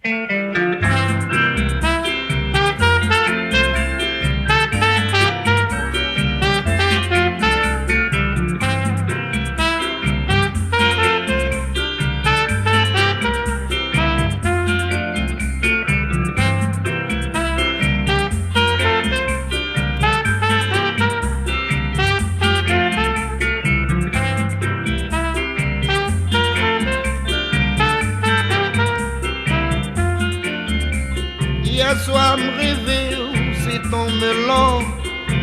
Hier soir m'rêvé ou c'est ton melon,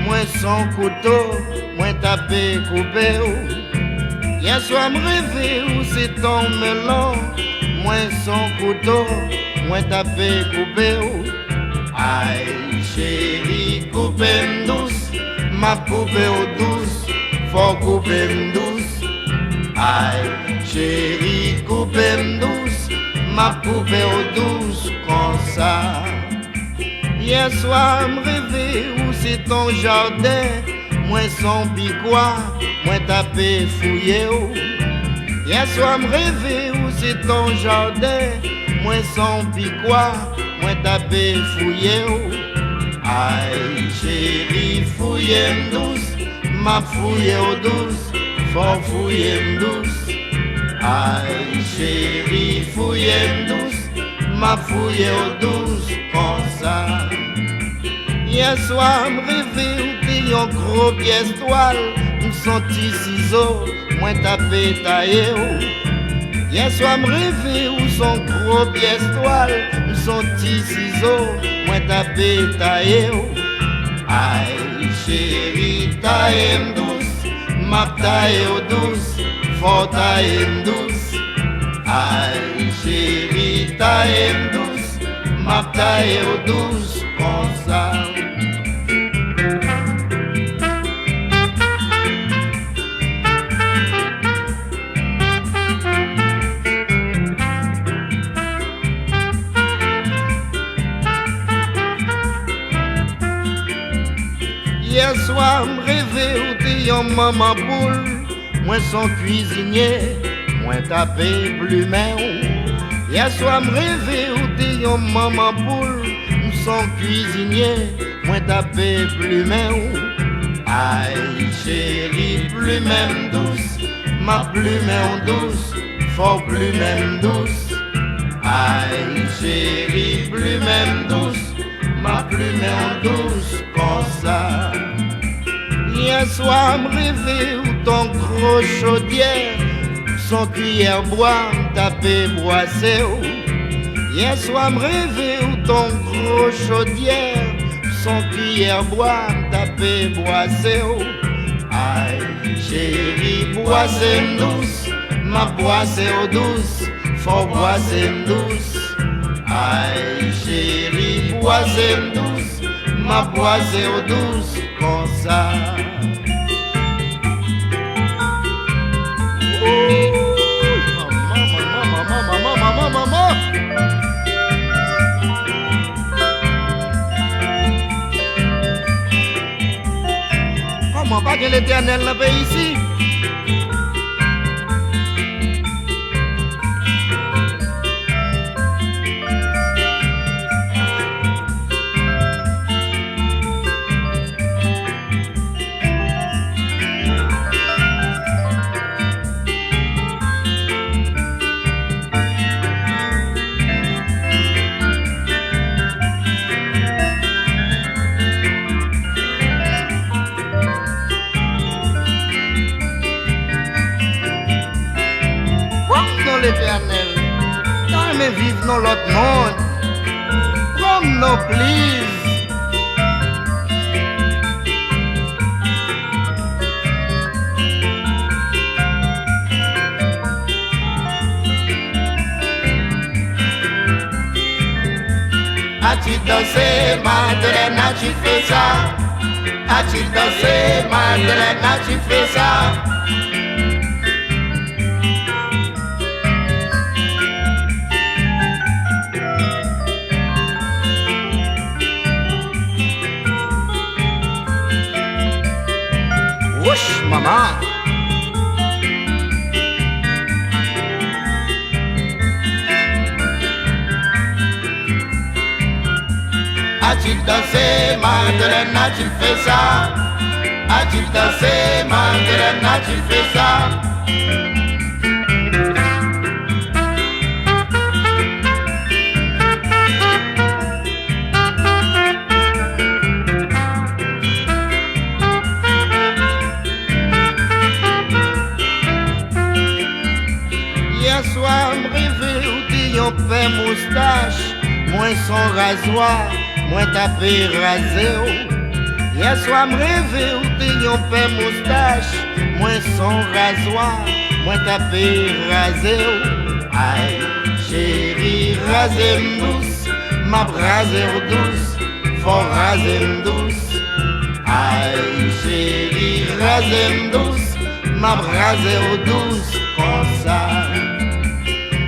moins sans couteau, moins tapé coupé ou. Hier soir m'rêvé ou c'est ton melon, moins sans couteau, moins tapé coupé ou. Aïe chérie, coupé m'douce, ma coupé au douce, faut couper m'douce. Aïe chérie, coupé m'douce, ma poupée au douce comme ça. Hier soir m'rêvé où c'est ton jardin, moins son piquois, moins tapé fouillé où. Hier soir m'rêvé où c'est ton jardin, moins son piquois, moins tapé fouillé où. Aïe chérie, fouillé m'douce, ma fouillé au douce, faut fouiller m'douce. Aïe chérie, fouillé m'douce, ma fouillé au douce comme ça. Hier soir m'rêvé où t'es en gros pièce toile, m'senti ciseaux, moins tapé taillé où. Hier soir m'rêvé où son gros pièce toile, m'senti ciseaux, moins tapé taillé où. Aïe chérie, taillé m'douce, ma taille au douce, faut tailler m'douce. Aïe chérie, taille m'douce, ma taille au douce comme ça. Hier soir m'rêvé où t'es en maman poule, moins son cuisinier, moins tapé plumet ou. Hier soir m'rêvé où t'es en maman poule, son cuisinier, moins tapé plumet ou. Aïe chérie, plumet m'douce, ma plumet en douce, faut plumet m'douce. Aïe chérie, plumet m'douce, ma plumet en douce comme ça. Hier soir m'rêvé où ton gros chaudière, son cuillère bois tapé boissé où. Hier soir m'rêvé où ton gros chaudière, son cuillère bois tapé boissé où. Aïe chérie, boissé m'douce, ma boissé au douce, faut boissé m'douce. Aïe chérie, boissé m'douce, ma boissé au douce comme ça. Maman. Comment pas que l'Éternel l'a fait ici? L'Éternel, quand mais vivre dans l'autre monde, comme nos please. As-tu dansé, Madeleine, as-tu fait ça? As-tu dansé, Madeleine, as-tu fait ça? Ouch, maman. As-tu dansé, Madeleine, as-tu fait ça? As-tu dansé, Madeleine, as-tu fait ça? Hier soir, m'rêvé ou dit yon pè moustache, moins son rasoir, moins tapé rasé. Hier soir, m'rêvé ou dit yon pè moustache, moins son rasoir, moins tapé rasé. Aïe, chérie, rasé m'douce, m'a brasé douce, faut raser m'douce. Aïe, chérie, rasé m'douce, m'a brasé douce, comme ça.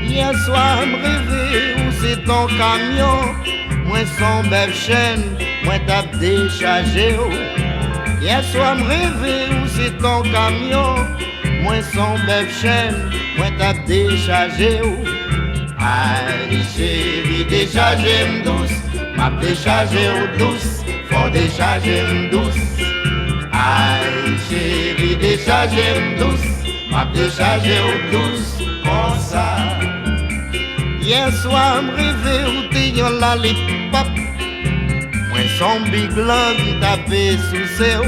Hier soir, m'rêvé où c'est ton camion, moi son belle chaîne, moi t'as déchargé. Hier soir, m'rêvé où c'est ton camion, moi son belle chaîne, moi t'as déchargé. Aïe chérie, déchargé m'douce, m'a déchargé douce, faut décharger m'douce. Aïe chérie, déchargé m'douce, m'a déchargé douce, comme ça. Hier soir, m'rêvé ou t'es yon lollipop, moi son big love tapé sous ses.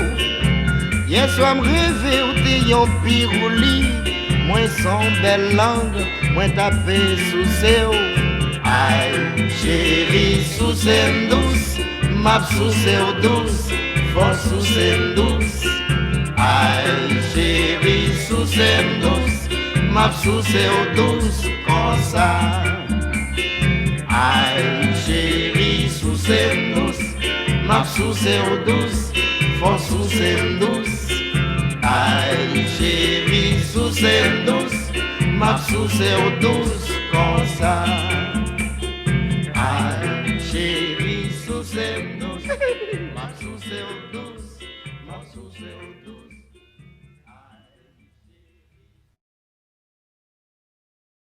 Hier soir, m'rêvé ou t'es yon pirouli, moi son belle langue, moi tapé sous ses. Aïe, chérie, sous ses douce, m'a sous ses douce, faut sous ses douce. Aïe, chérie, sous ses douce, m'a sous ses douce, comme ça. Aïe chérie, sous ses douce, m'a sous ses douce, faut sous ses douce. Aïe chérie, sous ses douce, m'a sous ses douce.